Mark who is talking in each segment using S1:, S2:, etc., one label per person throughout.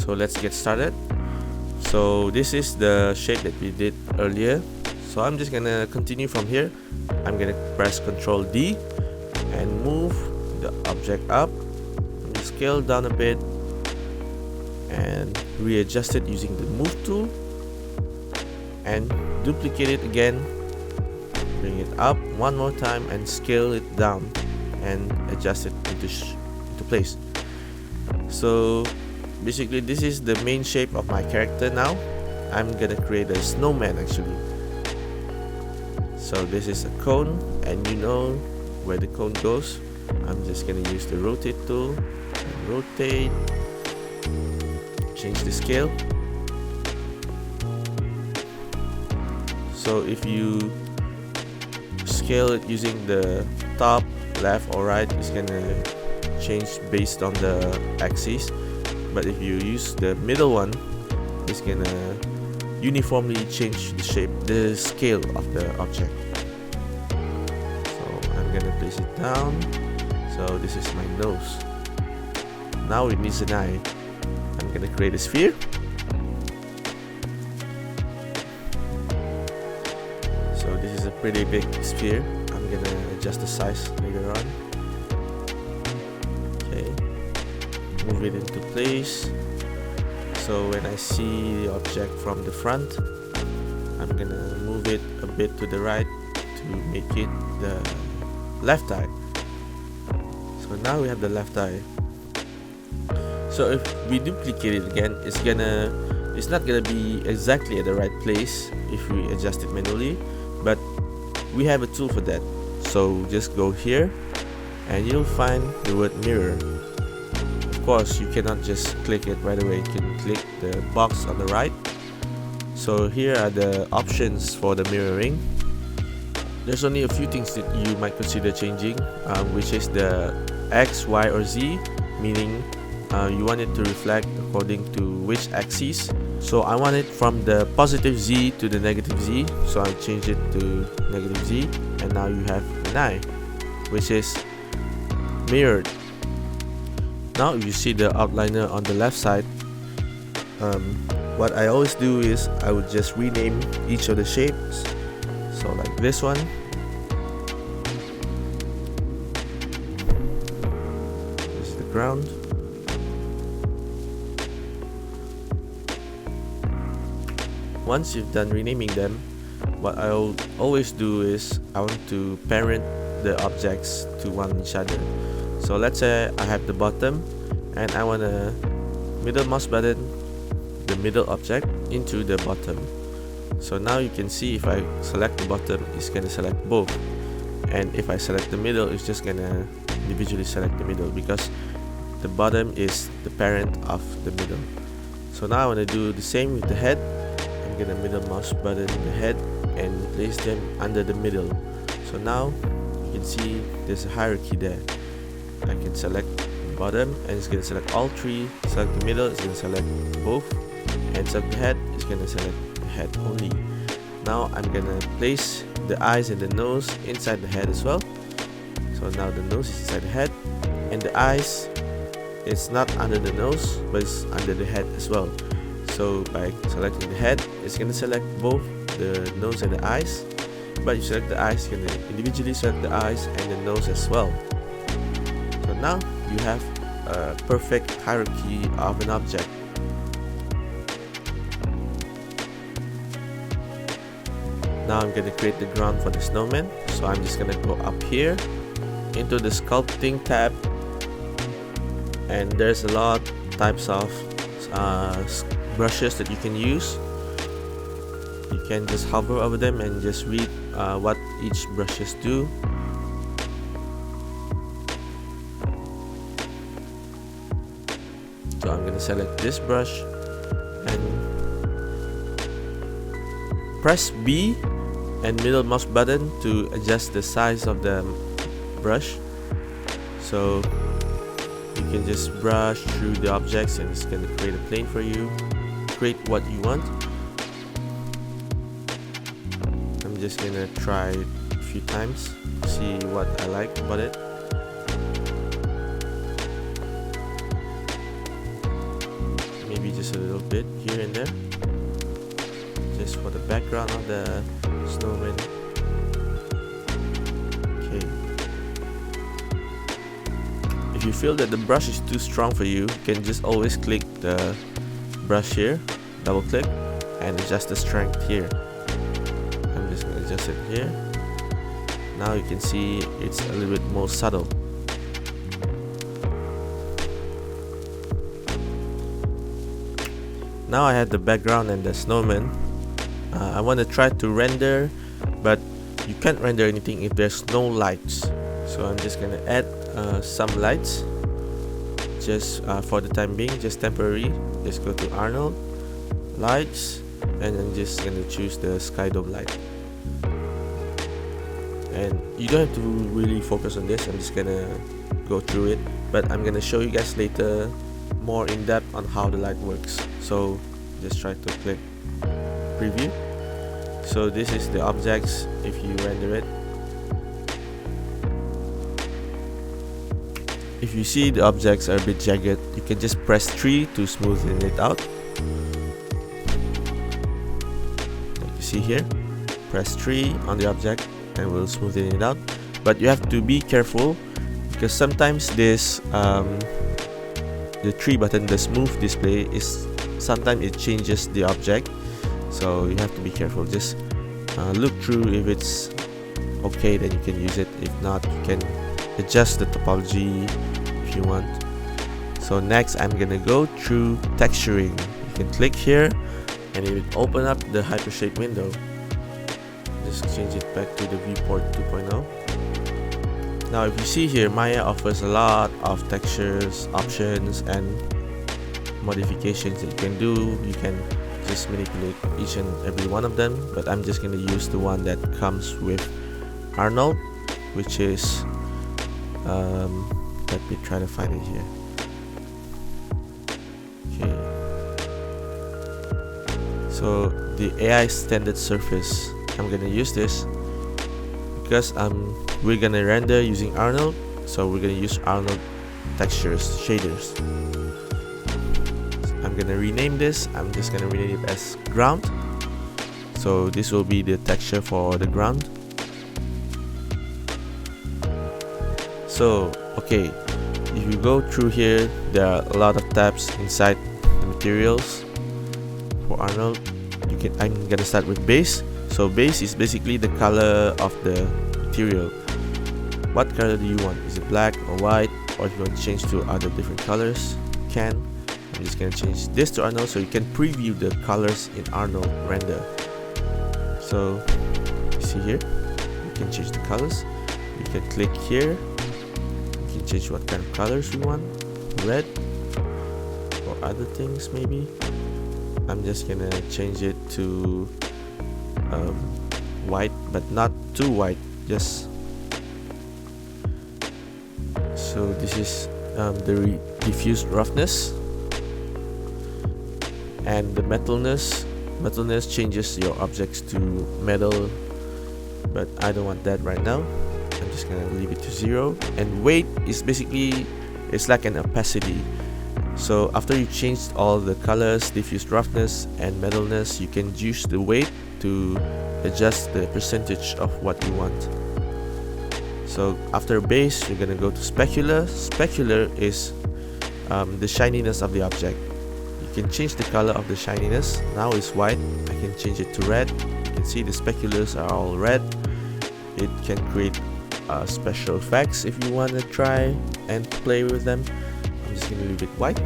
S1: So let's get started. So this is the shape that we did earlier. So I'm just gonna continue from here. I'm gonna press Ctrl D and move the object up, scale down a bit, and readjust it using the move tool, and duplicate it again, bring it up one more time and scale it down and adjust it into place. So basically this is the main shape of my character. Now I'm gonna create a snowman actually. So this is a cone, and you know where the cone goes. I'm just gonna use the rotate tool and rotate, change the scale. So if you scale it using the top, left or right, it's gonna change based on the axis, but if you use the middle one, it's gonna uniformly change the shape, the scale of the object. So I'm gonna place it down. So this is my nose. Now it needs an eye. I'm gonna create a sphere. So this is a pretty big sphere. I'm gonna adjust the size later on. Okay, move it into place. So when I see the object from the front, I'm gonna move it a bit to the right to make it the left eye. So now we have the left eye. So if we duplicate it again, it's not gonna be exactly at the right place if we adjust it manually, but we have a tool for that. So just go here and you'll find the word mirror. Of course, you cannot just click it right away. You can click the box on the right. So here are the options for the mirroring. There's only a few things that you might consider changing, which is the X, Y or Z, meaning you want it to reflect according to which axis. So I want it from the positive Z to the negative Z, so I change it to negative Z, and now you have an eye, which is mirrored. Now if you see the outliner on the left side, what I always do is I would just rename each of the shapes. So like this one, this is the ground. Once you've done renaming them, what I'll always do is I want to parent the objects to one each other. So let's say I have the bottom and I want a middle mouse button, the middle object into the bottom. So now you can see if I select the bottom, it's gonna select both, and if I select the middle, it's just gonna individually select the middle because the bottom is the parent of the middle. So now I want to do the same with the head. I'm gonna middle mouse button the head and place them under the middle. So now you can see there's a hierarchy there. I can select the bottom and it's gonna select all three. Select the middle, it's gonna select both, and select the head, it's gonna select the head only. Now I'm gonna place the eyes and the nose inside the head as well. So now the nose is inside the head, and the eyes, it's not under the nose but it's under the head as well. So by selecting the head, it's gonna select both the nose and the eyes, but you select the eyes, you can individually select the eyes and the nose as well. So now you have a perfect hierarchy of an object. Now I'm gonna create the ground for the snowman. So I'm just gonna go up here into the sculpting tab, and there's a lot types of brushes that you can use. You can just hover over them and just read what each brushes do. So I'm gonna select this brush and press B and middle mouse button to adjust the size of the brush. So you can just brush through the objects and it's going to create a plane for you. Create what you want. I'm just going to try it a few times, see what I like about it. Maybe just bit here and there, just for the background of the snowman. Okay. If you feel that the brush is too strong for you, you can just always click the brush here, double click, and adjust the strength here. I'm just going to adjust it here. Now you can see it's a little bit more subtle. Now I have the background and the snowman. I want to try to render, but you can't render anything if there's no lights. So I'm just going to add some lights, just for the time being, just temporary. Just go to Arnold, lights, and I'm just going to choose the sky dome light. And you don't have to really focus on this, I'm just going to go through it, but I'm going to show you guys later more in depth on how the light works. So just try to click preview. So this is the objects if you render it. If you see the objects are a bit jagged, you can just press 3 to smoothen it out. Like you see here, press 3 on the object and we'll smoothen it out. But you have to be careful because sometimes this the 3 button, the smooth display, is sometimes it changes the object, so you have to be careful. Just look through. If it's okay, then you can use it. If not, you can adjust the topology if you want. So next I'm gonna go through texturing. You can click here and it will open up the hypershape window. Just change it back to the viewport 2.0. Now if you see here, Maya offers a lot of textures, options, and modifications that you can do. You can just manipulate each and every one of them, but I'm just going to use the one that comes with Arnold, which is let me try to find it here. Okay, so the AI standard surface, I'm going to use this because we're gonna render using Arnold, so we're gonna use Arnold textures, shaders. I'm gonna rename this. I'm just gonna rename it as ground. So this will be the texture for the ground. So okay, if you go through here, there are a lot of tabs inside the materials. For Arnold, I'm gonna start with base. So base is basically the color of the material. What color do you want? Is it black or white? Or if you want to change to other different colors, you can. I'm just going to change this to Arnold so you can preview the colors in Arnold render. So you see here, you can change the colors. You can click here. You can change what kind of colors you want, red or other things maybe. I'm just gonna change it to white, but not too white, just so this is the diffuse roughness, and the metalness changes your objects to metal, but I don't want that right now. I'm just gonna leave it to 0. And weight is basically, it's like an opacity. So after you changed all the colors, diffuse roughness and metalness, you can use the weight to adjust the percentage of what you want. So after base, you're gonna go to specular. Specular is the shininess of the object. You can change the color of the shininess. Now it's white. I can change it to red. You can see the speculars are all red. It can create special effects if you want to try and play with them. I'm just gonna leave it white.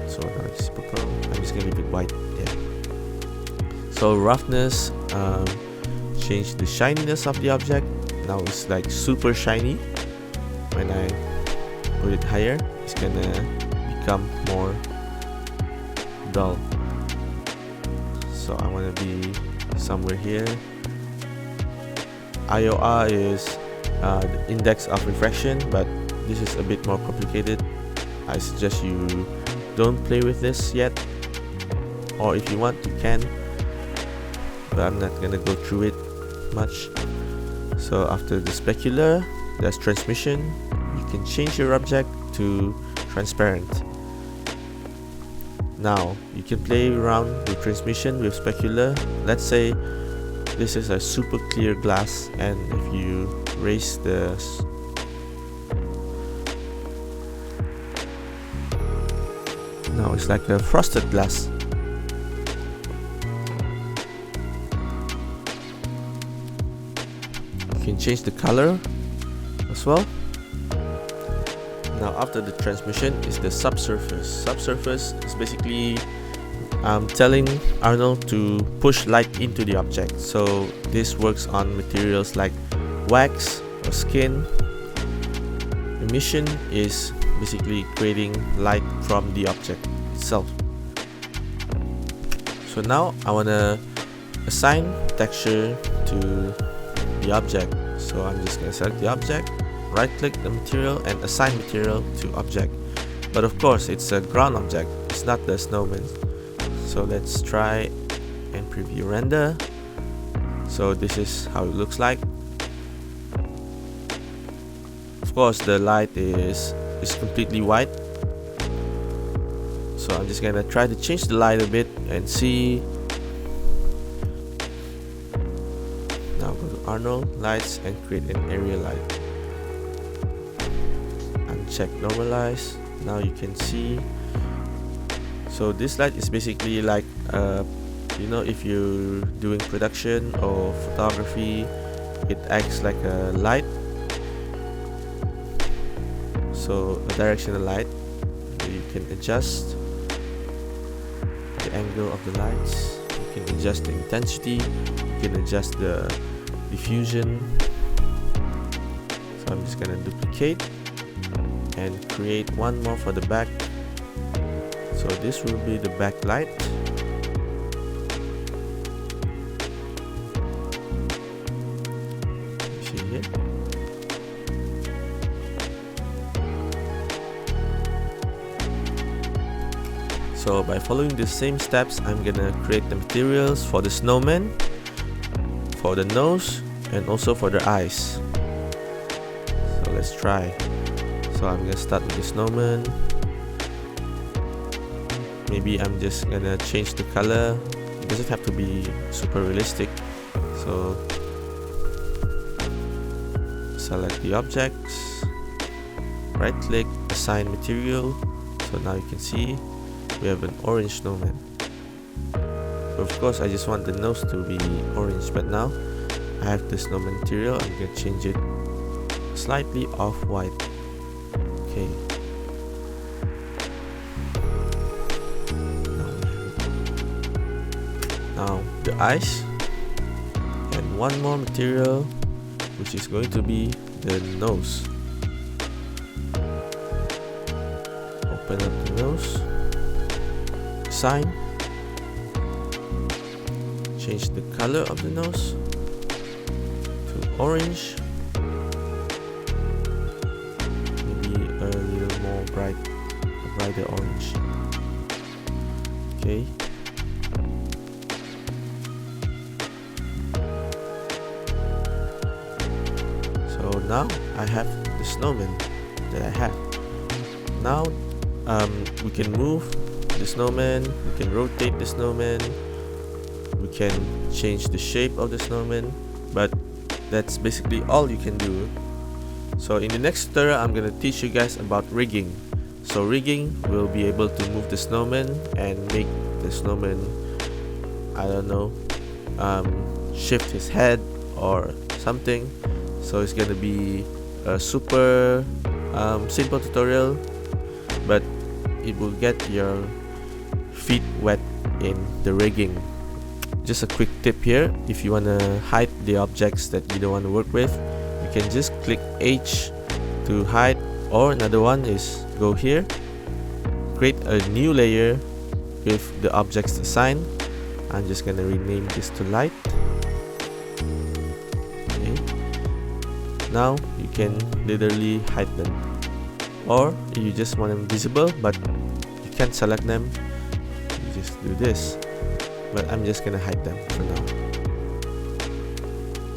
S1: So now it's purple. I'm just gonna leave it white. Yeah. So roughness, change the shininess of the object. Now it's like super shiny. When I put it higher, it's gonna become more dull. So I want to be somewhere here. IOR is the index of refraction, but this is a bit more complicated. I suggest you don't play with this yet, or if you want you can, but I'm not gonna go through it much. So after the specular, there's transmission. You can change your object to transparent. Now you can play around with transmission with specular. Let's say this is a super clear glass, and if you raise the now it's like a frosted glass. You can change the color as well. Now after the transmission is the subsurface. Subsurface is basically telling Arnold to push light into the object. So this works on materials like wax or skin. Emission is basically creating light from the object itself. So now I want to assign texture to the object. So I'm just going to select the object, right click the material and assign material to object. But of course it's a ground object, it's not the snowman. So let's try and preview render. So this is how it looks like. Of course the light is completely white. So I'm just gonna try to change the light a bit and see. Now go to Arnold, lights, and create an area light. Uncheck normalize. Now you can see. So this light is basically like you know, if you're doing production or photography, it acts like a light. So a directional light. You can adjust the angle of the lights, you can adjust the intensity, you can adjust the diffusion. So I'm just gonna duplicate and create one more for the back. So this will be the backlight. See here. So by following the same steps, I'm gonna create the materials for the snowman, for the nose, and also for the eyes. So let's try. So I'm gonna start with the snowman. Maybe I'm just gonna change the color. It doesn't have to be super realistic. So select the objects, right click, assign material. So now you can see we have an orange snowman. Of course I just want the nose to be orange, but now I have the snowman material. I'm gonna change it slightly off-white. Okay. Now the eyes, and one more material, which is going to be the nose. Open up the nose, assign, change the color of the nose to orange, maybe a little more brighter orange. Okay. So now I have the snowman that I have. Now we can move the snowman, we can rotate the snowman, we can change the shape of the snowman, but that's basically all you can do. So in the next tutorial I'm gonna teach you guys about rigging. So rigging will be able to move the snowman and make the snowman, I don't know, shift his head or something. So it's gonna be a super simple tutorial, but it will get your feet wet in the rigging. Just a quick tip here: if you want to hide the objects that you don't want to work with, you can just click H to hide, or another one is go here, create a new layer with the objects assigned. I'm just gonna rename this to light. Okay. Now you can literally hide them, or if you just want them visible but you can't select them, you just do this. But I'm just gonna hide them for now.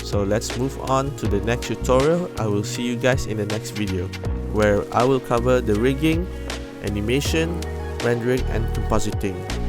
S1: So let's move on to the next tutorial. I will see you guys in the next video, where I will cover the rigging, animation, rendering and compositing.